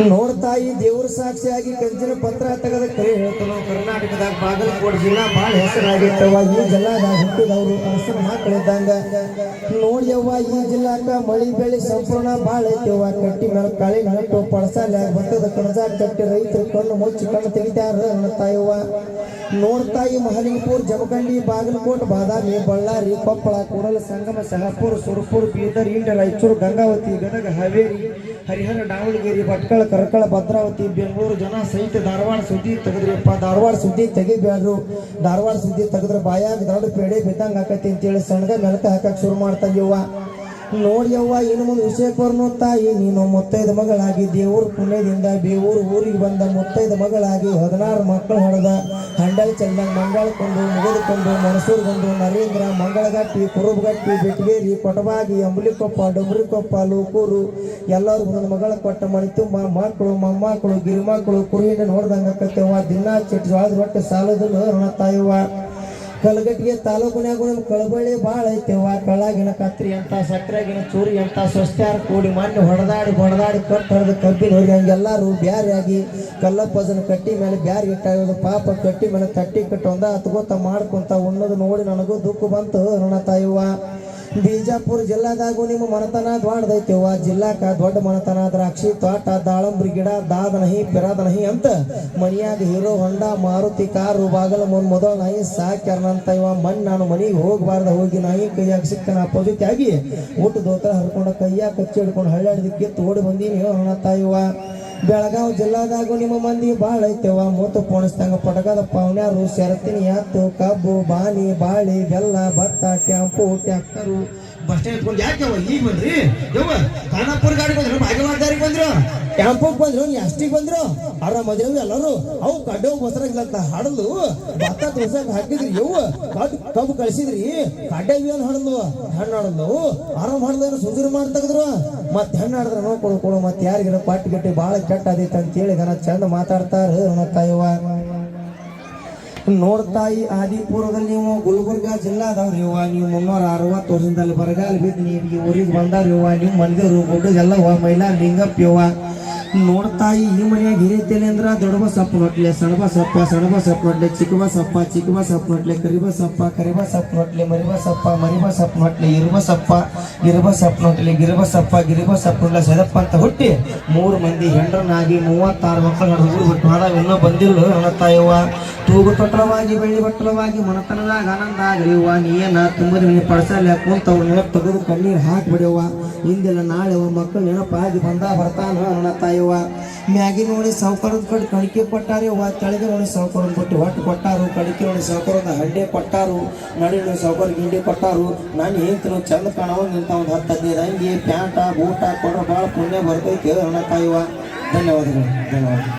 ನೋಡ್ತಾಯಿ ದೇವ್ರ ಸಾಕ್ಷಿಯಾಗಿ ಕಂಚಿನ ಪತ್ರ ತೆಗೆದ ಕರೆ ಹೇಳ್ತಾನ. ಕರ್ನಾಟಕದಾಗ ಬಾಗಲಕೋಟೆ ಜಿಲ್ಲಾ ಭಾಳ ಹೆಸರಾಗಿತ್ತವ. ಈ ಜಿಲ್ಲಾದಾಗ ಹುಟ್ಟಿದವರು ಹಸರ ಮಕ್ಕಳಿದ್ದಂಗ. ನೋಡ್ಯವ್ವ ಈ ಜಿಲ್ಲಾಕ ಮಳಿ ಬೆಳಿ ಸಂಪೂರ್ಣ ಭಾಳ ಐತಿವ್ವ. ಕಟ್ಟಿ ಮೇಲೆ ಕಾಳಿ ನಟ್ಟು ಪಳಸಾಲ್ಯಾಗ ಭತ್ತದ ಕಣಜಾಗ ಕಟ್ಟಿ ರೈತರು ಕಣ್ಣು ಮುಚ್ಚಿ ಕಣ್ಣು ತೆಗಿತಾರ ಅನ್ನತಾಯವ್ವ. ನೋಡ್ತಾಯಿ ಮಹಲಿಂಗಪುರ, ಜಮಖಂಡಿ, ಬಾಗಲಕೋಟೆ, ಬಾದಾಮಿ, ಬಳ್ಳಾರಿ, ಕೊಪ್ಪಳ, ಕೂಡಲ ಸಂಗಮ, ಶಹಾಪುರ, ಸುರಪುರ, ಬೀದರ್, ಇಂಡ, ರಾಯಚೂರು, ಗಂಗಾವತಿ, ಗದಗ, ಹಾವೇರಿ, ಹರಿಹರ, ದಾವಣಗೆರೆ, ಭಟ್ಕಳ, ಕರಕಳ, ಭದ್ರಾವತಿ, ಬೆಂಗಳೂರು ಜನ ಸಹಿತ ಧಾರವಾಡ ಸುದ್ದಿ ತೆಗೆದ್ರಿಪ್ಪ. ಧಾರವಾಡ ಸುದ್ದಿ ತೆಗಿಬ್ಯಾಡ್ರು. ಧಾರವಾಡ ಸುದ್ದಿ ತೆಗೆದ್ರೆ ಬಾಯಾಗ ದೊಡ್ಡ ಪೇಡೆ ಬಿದ್ದಂಗ ಆಕತಿ ಅಂತೇಳಿ ಸಣ್ಣಗ ಮೆಲಕ ಹಾಕಕ್ ಶುರು ಮಾಡ್ತಾವ್ವ. ನೋಡ್ಯವ್ವ ಇನ್ನು ಮುಂದೆ ವಿಷಯಕ್ಕರ್ನು ತಾಯಿ ನೀನು ಮುತ್ತೈದ ಮಗಳಾಗಿ ದೇವ್ರ ಪುಣ್ಯದಿಂದ ಬೇವೂರು ಊರಿಗೆ ಬಂದ ಮುತ್ತೈದ ಮಗಳಾಗಿ 16 ಮಕ್ಕಳು ಹೊಡೆದ ಹಂಡಲ್ ಚಂದಂಗ ಮಂಗಳಕೊಂಡು ಮುಗಿದುಕೊಂಡು ಮನಸೂರ್ಗೊಂಡು ನರೇಂದ್ರ, ಮಂಗಳಗಟ್ಟಿ, ಕುರುಬಗಟ್ಟಿ, ಬೆಟಗೇರಿ, ಕೊಟಬಾಗಿ, ಅಂಬಲಿಕೊಪ್ಪ, ಡೊಂಬರಿಕೊಪ್ಪ, ಲೂಕೂರು ಎಲ್ಲರೂ ಒಂದೊಂದು ಮಗಳ ಕೊಟ್ಟ ಮನೆ ತುಂಬ ಮಕ್ಕಳು, ಮೊಮ್ಮಕ್ಕಳು, ಗಿರಿಮಕ್ಕಳು, ಕುರಿಹಿಂಡ ನೋಡ್ದಂಗ ಆಕತ್ತವ್ವ. ದಿನ ಚಿಟ್ಟು ಜೋಳದ ರೊಟ್ಟೆ ಸಾಲದನ್ನು ರಣತಾಯವ್ವ. ಕಲಗಟ್ಟಿಗೆ ತಾಲೂಕಿನಾಗ ಕಳಬಳ್ಳಿ ಭಾಳ ಐತೆವ್ವ. ಕಳ್ಳಾಗಿನ ಕತ್ರಿ ಅಂತ, ಸಕ್ಕರೆಗಿನ ಚೂರಿ ಅಂತ, ಸ್ವಸ್ತ್ಯಾರ ಕೂಡಿ ಮಣ್ಣು ಹೊಡೆದಾಡಿ ಕಟ್ಟು ಹೊಡೆದು ಕಬ್ಬಿನ ಹೋಗಿ ಹಂಗೆಲ್ಲರೂ ಬ್ಯಾರಿಯಾಗಿ ಕಲ್ಲಪ್ಪಜನ ಕಟ್ಟಿ ಮೇಲೆ ಬ್ಯಾರಿ ಇಟ್ಟಾಗೋದು. ಪಾಪ ಕಟ್ಟಿ ಮೇಲೆ ತಟ್ಟಿ ಕಟ್ಟು ಒಂದ ಹತ್ಕೋತ ಮಾಡ್ಕೊಂತ ಉಣ್ಣೋದು ನೋಡಿ ನನಗೂ ದುಃಖ ಬಂತು ಋಣತಾಯವ್ವ. ಬಿಜಾಪುರ ಜಿಲ್ಲಾದಾಗೂ ನಿಮ್ಮ ಮನತನ ದ್ವಾಡದೈತೆವ್ವ. ಜಿಲ್ಲಾಕ ದೊಡ್ಡ ಮನತನ ದ್ರಾಕ್ಷಿ ತೋಟ, ದಾಳಂಬ್ರಿ ಗಿಡ, ದಾದನಹಿ ಪಿರಾದನಹಿ ಅಂತ ಮನಿಯಾಗ ಹೀರೋ ಹೊಂಡ, ಮಾರುತಿ ಕಾರು, ಬಾಗಲ ಮೊದಲು ನಾಯಿ ಸಾಕ್ಯಾರನಂತ ಇವ. ನಾನು ಮನೆಗೆ ಹೋಗಬಾರ್ದ ಹೋಗಿ ನಾಯಿ ಕೈಯಾಗ ಸಿಕ್ಕನ ಅಪೋಸಿಟ್ ಆಗಿ ಊಟ ದೋತ್ರ ಹರ್ಕೊಂಡ ಕೈಯಾಗ ಕಚ್ಚಿ ಹಿಡ್ಕೊಂಡು ಹಳ್ಳಾಡಿದಕ್ಕೆ ತೋಡಿ ಬಂದೀನಿ ಅನ್ನತಾಯವ್ವ. ಬೆಳಗಾವಿ ಜಿಲ್ಲಾದಾಗೂ ನಿಮ್ಮ ಮಂದಿ ಭಾಳ ಐತೆವ್ವ. ಮೂತು ಪೋಣಿಸ್ದಂಗ ಪಟಕದ ಪಾವನ್ಯಾರು, ಶರತ್ತಿನ ಎತ್ತು, ಕಬ್ಬು, ಬಾನಿ, ಬಾಳಿ, ಬೆಲ್ಲ, ಭತ್ತ, ಟ್ಯಾಂಪು, ಟ್ಯಾಕ್ಟರು, ಬಸ್ ಸ್ಟ್ಯಾಂಡ್ ಇಟ್ಕೊಂಡು ಯಾಕೆವ್ವ ಈಗ ಬಂದ್ರಿ? ಯವ್ವ ಖಾನಾಪುರ ಗಾಡಿ ಬಂದ್ರು, ಭಾಗ್ಯವಾದಾರಿಗೆ ಬಂದ್ರು, ಟ್ಯಾಂಪುಗೆ ಬಂದ್ರು, ಎಷ್ಟಿಗೆ ಬಂದ್ರು, ಆರಾಮದ್ರವು ಎಲ್ಲರೂ. ಅವು ಕಡ್ಡವು ಬಸರಾಗಿಲ್ಲಂತ ಹಡಲು ಭತ್ತ ತೋರ್ಸಕ್ ಹಾಕಿದ್ರಿ. ಯವ್ವ ಕಬ್ಬು ಕಳಿಸಿದ್ರಿ, ಕಡ್ಡವಿ ಏನು ಹಡಲು ಹೆಣ್ಣು ಹಡಲು ಆರಾಮ್ ಹಡಲು ಸುಂದರ ಮಾಡಿ ತೆಗೆದ್ರು. ಮತ್ತೆ ಹೆಣ್ಣು ಹಾಡಿದ್ರೆ ನೋಡ್ಕೊಡು ಮತ್ತೆ ಯಾರಿಗಿನ ಪಾಟಿ ಗಟ್ಟಿ ಭಾಳ ಕೆಟ್ಟ ಅದೈತೆ ಅಂತೇಳಿ ಗನ ಚಂದ ಮಾತಾಡ್ತಾರ ಅನ್ನತಾಯವ್ವ. ನೋಡ್ತಾಯಿ ಆದಿಪುರದಲ್ಲಿ ನೀವು ಗುಲ್ಬರ್ಗ ಜಿಲ್ಲಾದವ್ರಿವ್ವ. ನೀವು 360 ವರ್ಷದಲ್ಲಿ ಬರಗಾಲ ಬಿದ್ದು ನೀವು ಊರಿಗೆ ಬಂದವ್ರಿವ್ವ. ನೀವು ಮಂದಿರು ಗುಡ್ಡಗೆಲ್ಲ ಮೈಲಾ ಲಿಂಗಪ್ಪಿವ್ವ. ನೋಡ್ತಾಯಿ ಈ ಮನೆಯಾಗ ಹಿರಿತೇನೆ ಅಂದ್ರ ದೊಡ್ಡ ಸೊಪ್ಪು ನೋಟ್ಲೆ, ಸಣಬ ಸೊಪ್ಪು ನೋಟ್ಲೆ, ಚಿಕ್ಕಬ ಸೊಪ್ಪು ನೋಟ್ಲೆ, ಕರಿಬ ಸೊಪ್ಪು ನೋಟ್ಲೆ, ಮರಿಬ ಸೊಪ್ಪು ನೋಟ್ಲೆ, ಇರುಬ ಸೊಪ್ಪು ನೋಟ್ಲೆ, ಗಿರಿಬ ಸೊಪ್ಪು ನೋಟ್ಲೆ, ಸದಪ್ಪ ಅಂತ ಹುಟ್ಟಿ 3 ಮಂದಿ ಹೆಂಡ್ರನಾಗಿ 36 ಮಕ್ಕಳು ಹುಡುಗರು ಬಿಟ್ಟು ಮಾದಾವ ಇನ್ನೂ ಬಂದಿಲ್ಲ ಅನ್ನತಾಯವ್ವ. ತೂಗು ತೊಟ್ಟಲವಾಗಿ ಬೆಳ್ಳಿ ಬಟ್ಟಲವಾಗಿ ಮನತನದಾಗ ಆನಂದ ಆಗ್ರಿವ್ವ. ನೀನ ತುಂಬದ ಮನೆ ಪಡಸಲ್ಲ ಕುಂತವ್ರು ನೆನಪು ತೆಗೆದು ಕಣ್ಣೀರು ಹಾಕ್ಬಿಡ್ಯವ್ವ. ಹಿಂದೆಲ್ಲ ನಾಳೆ ಮಕ್ಕಳು ನೆನಪಾಗಿ ಬರ್ತಾನ ಅನ್ನತಾಯವ್ವ. ಮ್ಯಾಗಿ ನೋಡಿ ಸಾವುಕಾರದ ಕಡೆ ಕಣಿಕೆ ಕೊಟ್ಟಾರವ್ವ. ತೆಳಗೆ ನೋಡಿ ಸಾವುಕಾರದ ಕೊಟ್ಟು ಹೊಟ್ಟು ಕೊಟ್ಟಾರು. ಕಣಿಕೆ ನೋಡಿ ಸಾವುಕಾರದ ಹಡ್ಡೆ ಕೊಟ್ಟಾರು. ನಡಿ ನೋಡಿ ಸಾವುಕಾರ ಗಿಂಡಿ ಕೊಟ್ಟಾರು. ನಾನು ಹೇಳ್ತೀನಿ ಚಂದ ಕಾಣವ ನಿಂತ ಒಂದು 10-15 ಅಂಗಿ ಪ್ಯಾಂಟ ಬೂಟ ಕೊಡ್ರ ಭಾಳ ಪುಣ್ಯ ಬರ್ತೈತೆ ಅನ್ನತಾಯವ್ವ. ಧನ್ಯವಾದಗಳು.